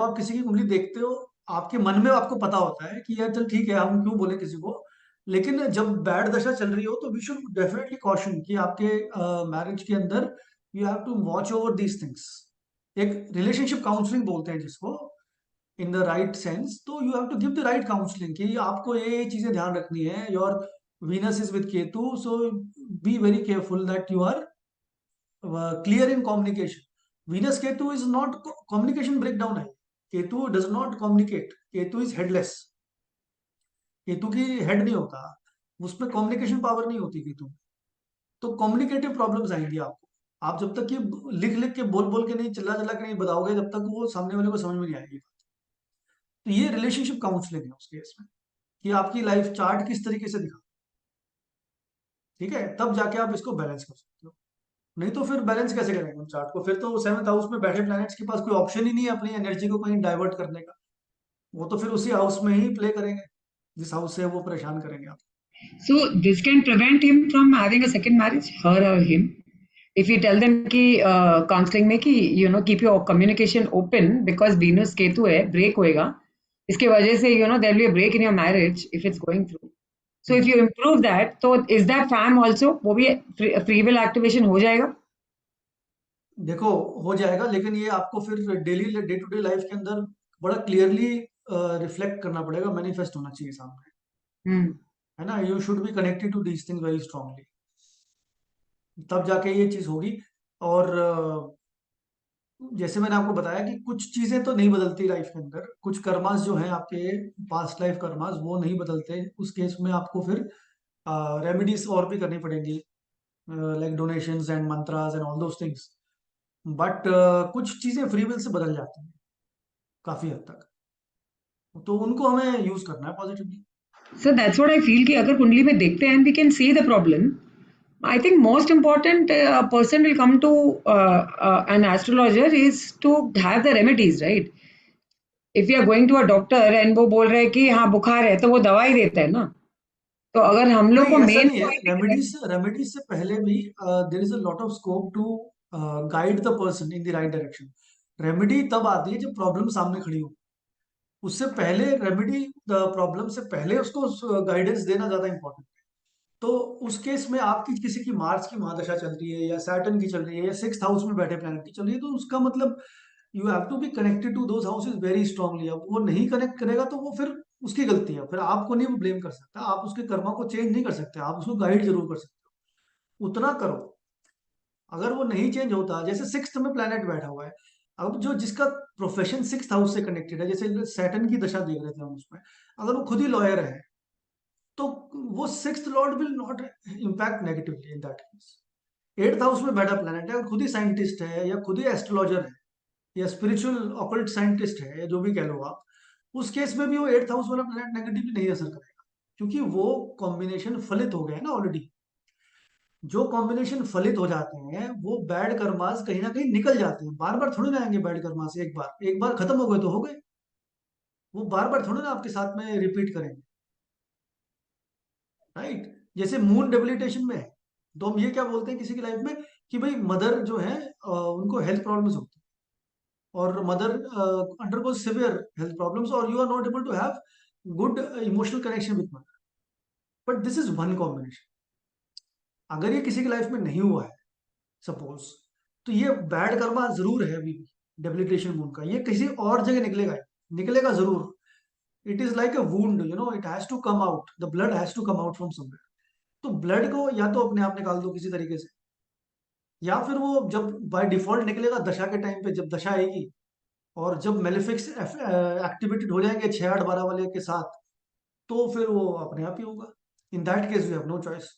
आप किसी की कुंडली देखते हो, आपके मन में आपको पता होता है कि यार चल ठीक है, हम क्यों बोले किसी को। लेकिन जब बैड दशा चल रही हो तो वी शुड डेफिनेटली कॉशन कि आपके मैरिज के अंदर you have to watch over these things. एक रिलेशनशिप काउंसलिंग बोलते हैं जिसको, इन द राइट सेंस। तो you have to give the right counselling कि आपको ये चीजें ध्यान रखनी है। Your Venus is with Ketu, so be very careful that you are clear in communication. Venus Ketu is not communication breakdown है। Ketu does not communicate, Ketu is headless. Ketu की head नहीं होता, उसमें कम्युनिकेशन पावर नहीं होती केतु में। तो कम्युनिकेटिव प्रॉब्लम्स आएंगी आपको। आप जब तक कि लिख लिख के बोल बोल के नहीं, चिल्ला चिल्ला के नहीं बताओगे, जब तक वो सामने वाले को समझ में नहीं आएगी। तो ये रिलेशनशिप काउंसलिंग है उस केस में, कि आपकी लाइफ चार्ट किस तरीके से दिखा। ठीक है, तब जाके आप इसको बैलेंस कर सकते हो। नहीं तो फिर बैलेंस कैसे करेंगे हम चार्ट को? फिर तो सेवंथ हाउस में बैठे प्लैनेट्स के पास कोई ऑप्शन ही नहीं है अपनी एनर्जी को कहीं डाइवर्ट करने का। वो तो फिर उसी हाउस में ही प्ले करेंगे जिस हाउस से वो परेशान करेंगे आप। So this can prevent him from having a second marriage, her or him. If we tell them कि counseling में कि keep your communication open because Venus Ketu है, break होएगा, इसके वजह से there'll be a break in your marriage if it's going through. So if you improve that, तो is that fam also वो भी free will activation हो जाएगा? देखो, हो जाएगा, लेकिन ये आपको फिर daily day to day life के अंदर बड़ा क्लियरली रिफ्लेक्ट करना पड़ेगा, मैनिफेस्ट होना चाहिए सामने। हम्म। है ना, you should be connected to these things very strongly, तब जाके ये चीज होगी। और जैसे मैंने आपको बताया कि कुछ चीजें तो नहीं बदलती लाइफ के अंदर, कुछ कर्मास जो हैं आपके, पास्ट लाइफ कर्मास, वो नहीं बदलते। उस केस में आपको फिर रेमेडीज और भी करनी पड़ेंगी, like donations and mantras and all those things. But कुछ चीजें फ्री विल से बदल जाती हैं काफी हद तक, तो उनको हमें यूज करना है positively. So that's what I feel कि अगर कुंडली में देखते हैं and we can see the problem. I think most important a person will come to an astrologer is to have the remedies, right? If you are going to a doctor and वो बोल रहे हैं कि हाँ बुखार है तो वो दवाई देता है ना। तो अगर हम लोग नहीं, को ऐसा मेन नहीं है। पॉइंट रेमेडीज रेमेडीज से पहले भी there is a lot of scope to guide the person in the right direction. Remedy तब आती है जब प्रॉब्लम सामने खड़ी हो। उससे पहले रेमेडी, प्रॉब्लम से पहले उसको गाइडेंस देना ज्यादा इंपॉर्टेंट है। तो उस केस में आपकी किसी की मार्स की महादशा चल रही है, या सैटर्न की चल रही है, या सिक्स हाउस में बैठे प्लैनेट की चल रही है, तो उसका मतलब you have to be connected to those houses very strongly. अब वो नहीं कनेक्ट करेगा तो वो फिर उसकी गलती है, फिर आपको नहीं ब्लेम कर सकता। आप उसके कर्मा को चेंज नहीं कर सकते, आप उसको गाइड जरूर कर सकते हो, उतना करो। अगर वो नहीं चेंज होता, जैसे सिक्स्थ में प्लैनेट बैठा हुआ है, अब जो जिसका प्रोफेशन सिक्स्थ हाउस से कनेक्टेड है, जैसे सैटर्न की दशा देख रहे थे हम उसमें, अगर वो खुद ही लॉयर है, तो वो sixth Lord will not impact negatively in that case. Eighth house में बैठा प्लैनेट है, अगर खुद ही साइंटिस्ट है, या खुद ही एस्ट्रोलॉजर है, या स्पिरिचुअल ऑकल्ट साइंटिस्ट है, या जो भी कह लो आप, उस केस में भी वो एट्थ हाउस वाला प्लैनेट नेगेटिवली नहीं असर करेगा, क्योंकि वो कॉम्बिनेशन फलित हो गया है ना ऑलरेडी। जो कॉम्बिनेशन फलित हो जाते हैं, वो बैड कर्मास कहीं ना कहीं निकल जाते हैं। बार बार थोड़ी ना आएंगे बैड कर्मास, एक बार खत्म हो गए तो हो गए। वो बार बार थोड़ी ना आपके साथ में रिपीट करेंगे, राइट। जैसे मून डेबिलिटेशन में है, तो हम ये क्या बोलते हैं किसी की लाइफ में, कि भाई मदर जो है, उनको हेल्थ प्रॉब्लम्स होती है, और mother undergoes severe health problems, और you are not able to have good emotional connection with mother. But this is one combination. अगर ये किसी की लाइफ में नहीं हुआ है सपोज, तो ये बैड कर्मा जरूर है अभी भी। डेबिलिटेशन मून का ये किसी और जगह निकलेगा, निकलेगा जरूर। It is like a wound, it has to come out, the blood has to come out from somewhere. तो ब्लड को या तो अपने आप निकाल दो किसी तरीके से, या फिर वो जब बाय डिफॉल्ट निकलेगा दशा के टाइम पे, जब दशा आएगी, और जब मेलिफिक्स एक्टिवेटेड हो जाएंगे 6 8 12 वाले के साथ, तो फिर वो अपने आप ही होगा। In that case we have no choice.